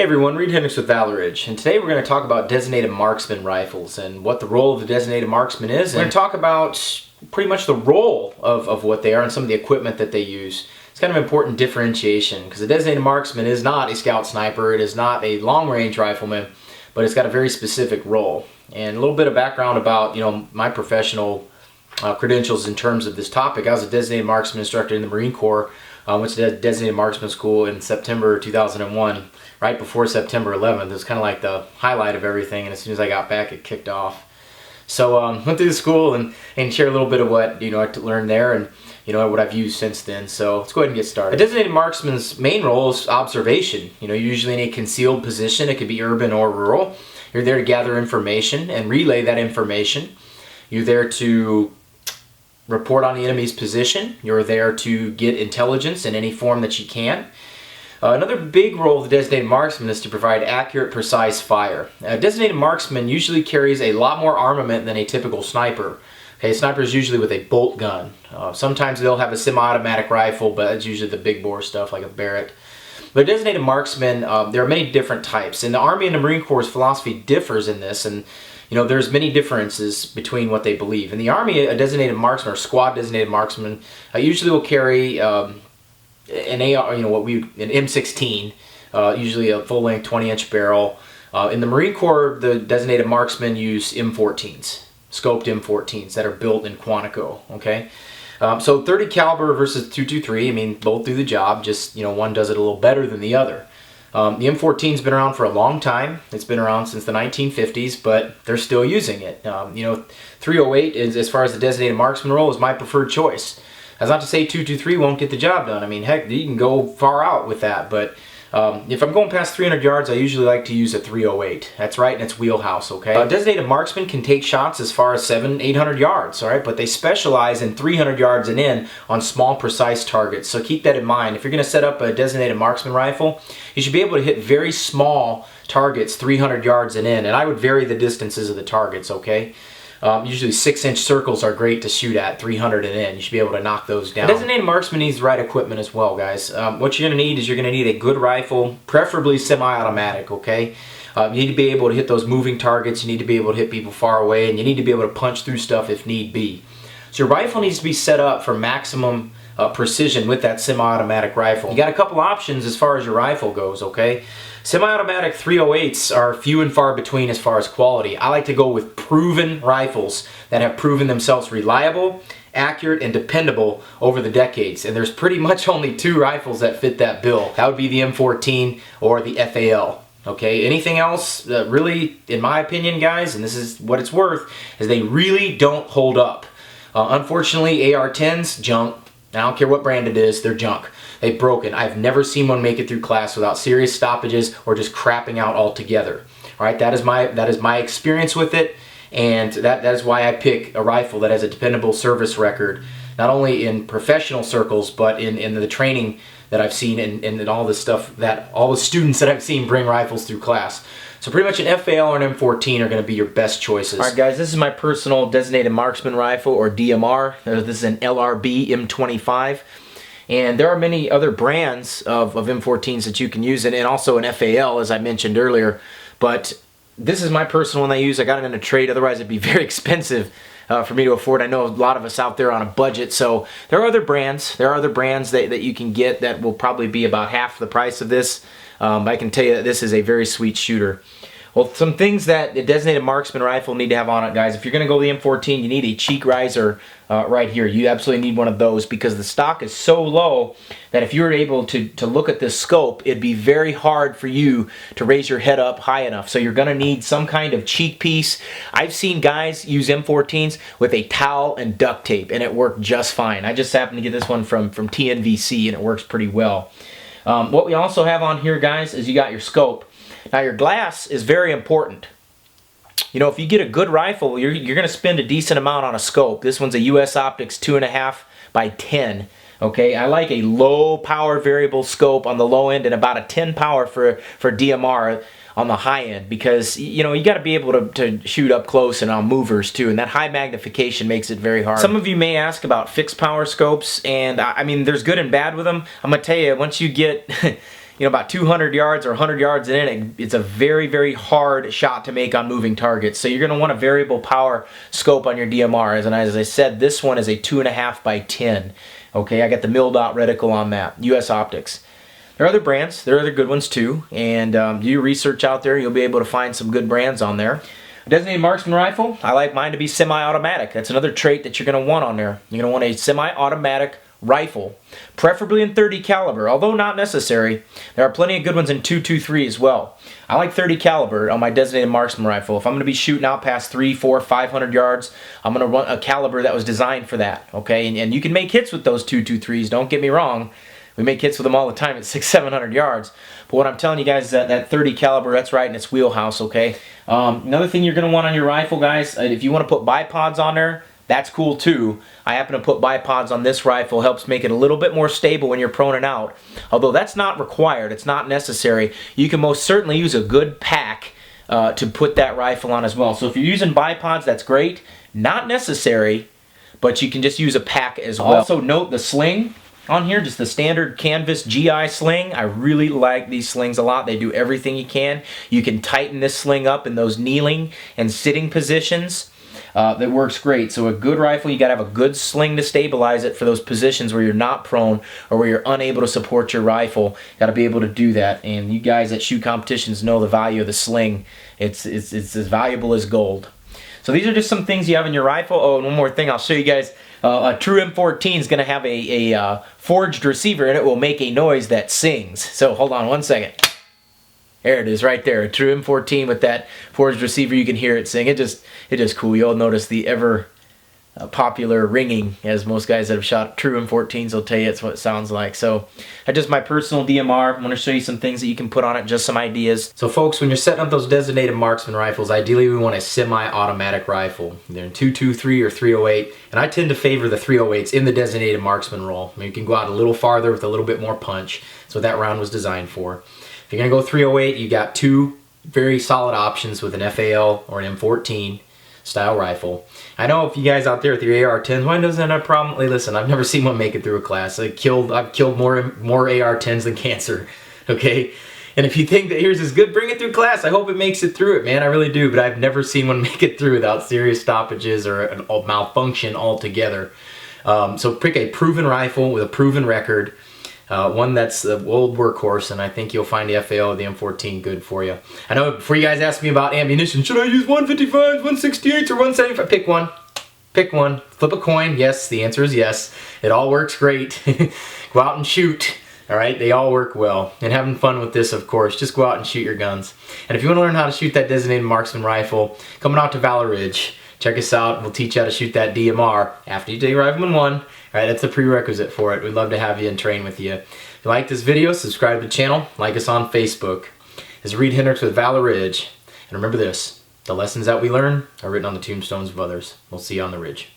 Hey everyone, Reid Henrichs with Ridge, and today we're going to talk about designated marksman rifles and what the role of the designated marksman is. We're going to talk about pretty much the role of what they are and some of the equipment that they use. It's kind of important differentiation because the designated marksman is not a scout sniper, it is not a long-range rifleman, but it's got a very specific role. And a little bit of background about my professional credentials in terms of this topic. I was a designated marksman instructor in the Marine Corps. Went to designated marksman school in September 2001, right before September 11th. It was kind of like the highlight of everything, and as soon as I got back, it kicked off. So went through the school and share a little bit of what I learned there and what I've used since then. So let's go ahead and get started. A designated marksman's main role is observation. You're usually in a concealed position. It could be urban or rural. You're there to gather information and relay that information. You're there to report on the enemy's position. You're there to get intelligence in any form that you can. Another big role of the designated marksman is to provide accurate, precise fire. A designated marksman usually carries a lot more armament than a typical sniper. A sniper is usually with a bolt gun. Sometimes they'll have a semi-automatic rifle, but it's usually the big bore stuff like a Barrett. But designated marksman, there are many different types. And the Army and the Marine Corps' philosophy differs in this, and there's many differences between what they believe. In the Army, a designated marksman or squad designated marksman usually will carry an AR, an M16, usually a full-length 20-inch barrel. In the Marine Corps, the designated marksmen use M14s, scoped M14s that are built in Quantico. Okay, so 30 caliber versus 223. Both do the job. Just one does it a little better than the other. The M14's been around for a long time. It's been around since the 1950s, but they're still using it. 308 is, as far as the designated marksman role, is my preferred choice. That's not to say 223 won't get the job done. Heck, you can go far out with that, but if I'm going past 300 yards, I usually like to use a 308. That's right in its wheelhouse, okay? A designated marksman can take shots as far as 700-800 yards, all right? But they specialize in 300 yards and in on small, precise targets. So keep that in mind. If you're going to set up a designated marksman rifle, you should be able to hit very small targets, 300 yards and in. And I would vary the distances of the targets, okay? Usually 6-inch circles are great to shoot at, 300 and in. You should be able to knock those down. A designated marksman needs the right equipment as well, guys. What you're going to need is you're going to need a good rifle, preferably semi-automatic, okay? You need to be able to hit those moving targets. You need to be able to hit people far away, and you need to be able to punch through stuff if need be. So your rifle needs to be set up for maximum precision with that semi-automatic rifle. You got a couple options as far as your rifle goes, okay? Semi-automatic 308s are few and far between as far as quality. I like to go with proven rifles that have proven themselves reliable, accurate, and dependable over the decades. And there's pretty much only two rifles that fit that bill. That would be the M14 or the FAL. Okay, anything else, really, in my opinion, guys, and this is what it's worth, is they really don't hold up. Unfortunately, AR-10s, junk. I don't care what brand it is, they're junk. They've broken. I've never seen one make it through class without serious stoppages or just crapping out altogether. All right, that is my experience with it, and that is why I pick a rifle that has a dependable service record, not only in professional circles, but in the training that I've seen and all the stuff that all the students that I've seen bring rifles through class. So pretty much an FAL or an M14 are going to be your best choices. Alright guys, this is my personal designated marksman rifle, or DMR. This is an LRB M25. And there are many other brands of M14s that you can use, and also an FAL, as I mentioned earlier. But this is my personal one I use. I got it in a trade, otherwise it'd be very expensive for me to afford. I know a lot of us out there on a budget, so there are other brands. There are other brands that you can get that will probably be about half the price of this. I can tell you that this is a very sweet shooter. Well, some things that a designated marksman rifle need to have on it, guys. If you're going to go the M14, you need a cheek riser right here. You absolutely need one of those because the stock is so low that if you were able to look at this scope, it'd be very hard for you to raise your head up high enough. So you're going to need some kind of cheek piece. I've seen guys use M14s with a towel and duct tape, and it worked just fine. I just happened to get this one from TNVC, and it works pretty well. What we also have on here, guys, is you got your scope. Now your glass is very important. If you get a good rifle, you're going to spend a decent amount on a scope. This one's a US Optics 2.5 by 10. Okay, I like a low power variable scope on the low end and about a 10 power for DMR on the high end, because you got to be able to shoot up close and on movers too, and that high magnification makes it very hard. Some of you may ask about fixed power scopes, and I mean there's good and bad with them. I'm gonna tell you, once you get about 200 yards or 100 yards in, it's a very, very hard shot to make on moving targets. So you're going to want a variable power scope on your DMR. As I said, this one is a 2.5 by 10. Okay, I got the mil-dot reticle on that, US Optics. There are other brands, there are other good ones too, and do your research out there, you'll be able to find some good brands on there. A designated marksman rifle, I like mine to be semi-automatic. That's another trait that you're going to want on there. You're going to want a semi-automatic rifle, preferably in 30 caliber, although not necessary. There are plenty of good ones in 223 as well. I like 30 caliber on my designated marksman rifle. If I'm going to be shooting out past 300, 400, 500 yards, I'm going to run a caliber that was designed for that. Okay, and you can make hits with those 223s. Don't get me wrong. We make hits with them all the time at 600, 700 yards. But what I'm telling you guys is that 30 caliber, that's right in its wheelhouse. Okay. Another thing you're going to want on your rifle, guys, if you want to put bipods on there, that's cool too. I happen to put bipods on this rifle. Helps make it a little bit more stable when you're proning out. Although that's not required. It's not necessary. You can most certainly use a good pack to put that rifle on as well. So if you're using bipods, that's great. Not necessary, but you can just use a pack as well. Also note the sling on here, just the standard canvas GI sling. I really like these slings a lot. They do everything you can. You can tighten this sling up in those kneeling and sitting positions. That works great. So a good rifle, you got to have a good sling to stabilize it for those positions where you're not prone or where you're unable to support your rifle. Got to be able to do that. And you guys that shoot competitions know the value of the sling. It's as valuable as gold. So these are just some things you have in your rifle. Oh, and one more thing I'll show you guys. A true M14 is going to have a forged receiver, and it will make a noise that sings. So hold on one second. There it is right there. A true M14 with that forged receiver. You can hear it sing. It's just cool. You'll notice the ever popular ringing, as most guys that have shot true M14s will tell you it's what it sounds like. So that's just my personal DMR. I'm going to show you some things that you can put on it, just some ideas. So folks, when you're setting up those designated marksman rifles, ideally we want a semi-automatic rifle. They're in 223 or 308, and I tend to favor the 308s in the designated marksman role. I mean, you can go out a little farther with a little bit more punch. That's what that round was designed for. If you're going to go 308, you got two very solid options with an FAL or an M14 style rifle. I know if you guys out there with your AR-10s, why doesn't that have a problem? Hey, listen, I've never seen one make it through a class. I've killed more AR-10s than cancer, okay? And if you think that yours is good, bring it through class. I hope it makes it through it, man. I really do, but I've never seen one make it through without serious stoppages or a malfunction altogether. So pick a proven rifle with a proven record. One that's the old workhorse, and I think you'll find the FAL or the M14 good for you. I know before you guys ask me about ammunition, should I use 155s, 168s, or 175? Pick one. Pick one. Flip a coin. Yes, the answer is yes. It all works great. Go out and shoot. All right, they all work well. And having fun with this, of course. Just go out and shoot your guns. And if you want to learn how to shoot that designated marksman rifle, coming out to Valor Ridge. Check us out. We'll teach you how to shoot that DMR after you do Rifleman 1. All right, that's a prerequisite for it. We'd love to have you and train with you. If you like this video, subscribe to the channel. Like us on Facebook. This is Reid Henrichs with Valor Ridge. And remember this, the lessons that we learn are written on the tombstones of others. We'll see you on the ridge.